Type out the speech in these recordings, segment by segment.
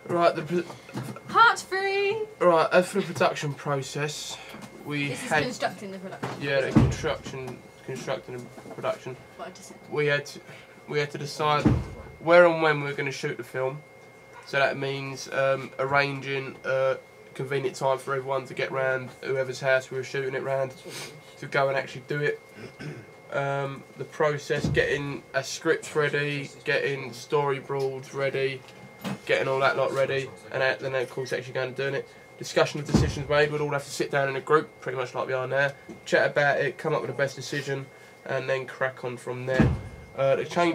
Right, Part 3. Right, as for the production process, This is constructing the production. Yeah, the constructing the production. What I just said. We had to decide where and when we were going to shoot the film. So that means arranging a convenient time for everyone to get round whoever's house we were shooting it round to go and actually do it. The process, getting a script ready, getting storyboards ready, getting all that lot ready, and then of course actually going and doing it. Discussion of decisions made, we'd all have to sit down in a group, pretty much like we are now, chat about it, come up with the best decision, and then crack on from there.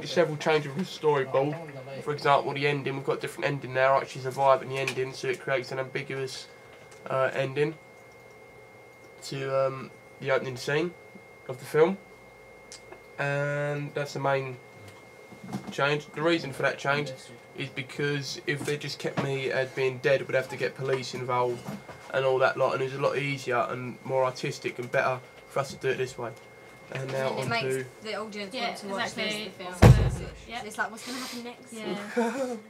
Several changes with the storyboard. For example, the ending, we've got a different ending now, actually surviving the ending, so it creates an ambiguous ending to the opening scene of the film. And that's the main change. The reason for that change is because if they just kept me as being dead, we'd have to get police involved and all that lot, and it was a lot easier and more artistic and better for us to do it this way. And now it makes the audience want to watch the film. Yeah. It's like, what's going to happen next?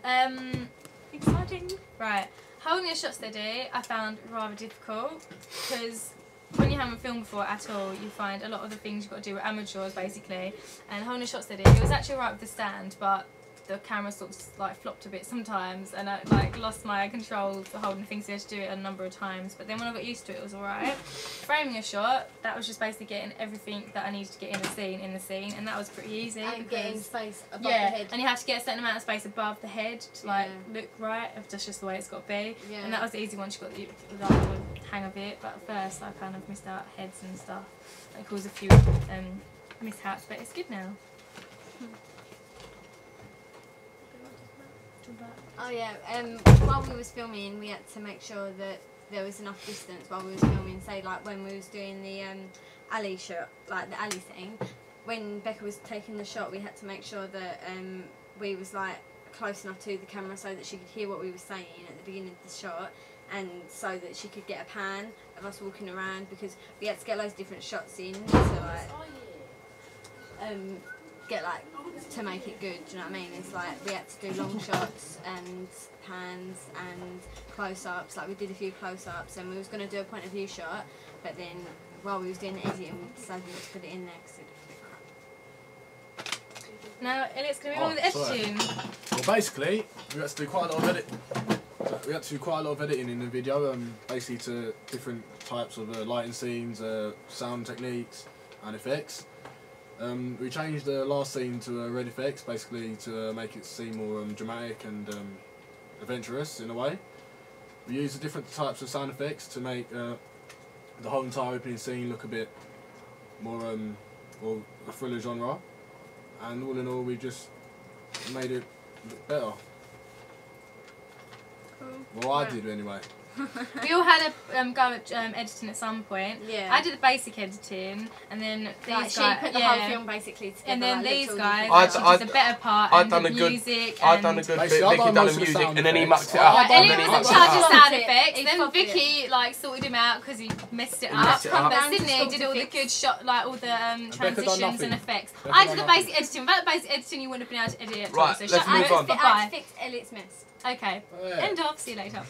Yeah. Exciting. Right. Holding a shot steady I found rather difficult because when you haven't filmed before at all, you find a lot of the things you've got to do with amateurs basically. And holding a shot steady, it was actually alright with the stand, but the camera sort of like flopped a bit sometimes, and I like lost my control for holding things. So I had to do it a number of times, but then when I got used to it, it was alright. Framing a shot, that was just basically getting everything that I needed to get in the scene, and that was pretty easy. And getting space above the yeah, head. and you have to get a certain amount of space above the head to like look right. That's just the way it's got to be. Yeah. And that was the easy once you got the hang of it. But at first, I kind of missed out heads and stuff. It caused a few mishaps, but it's good now. Oh yeah, while we was filming, we had to make sure that there was enough distance while we was filming. Say like when we was doing the alley shot, like the alley thing, when Becca was taking the shot, we had to make sure that we was like close enough to the camera so that she could hear what we were saying at the beginning of the shot, and so that she could get a pan of us walking around, because we had to get loads of different shots in to like get like to make it good. Do you know what I mean? It's like we had to do long shots and pans and close-ups. Like we did a few close-ups, and we was going to do a point of view shot, but then while we was doing the editing, we decided not to put it in there because it was a bit crap. Now Elliot's going to be on with the editing. Well, basically, we had to do quite a lot of editing in the video, basically to different types of lighting scenes, sound techniques, and effects. We changed the last scene to red effects, basically to make it seem more dramatic and adventurous in a way. We used the different types of sound effects to make the whole entire opening scene look a bit more a thriller genre. And all in all, we just made it look better. Cool. Well, I did anyway. We all had a go at editing at some point. Yeah. I did the basic editing, and then these guys. She put the whole film basically together. And then like, these guys I did the better part, I'd and done the a good, music. I'd done a good bit. Vicky done the music, and then he mucked it up. Right, Elliot was in charge of sound effects. He Then flopped Vicky like sorted him out because he messed it He up. messed it up. But Sydney did all the good shot, like all the transitions and effects. I did the basic editing. Without the basic editing, you wouldn't have been able to edit it at all. Right, So let's shut move up. on. Bye. I fixed Elliot's mess. Okay. Yeah. End of. See you later.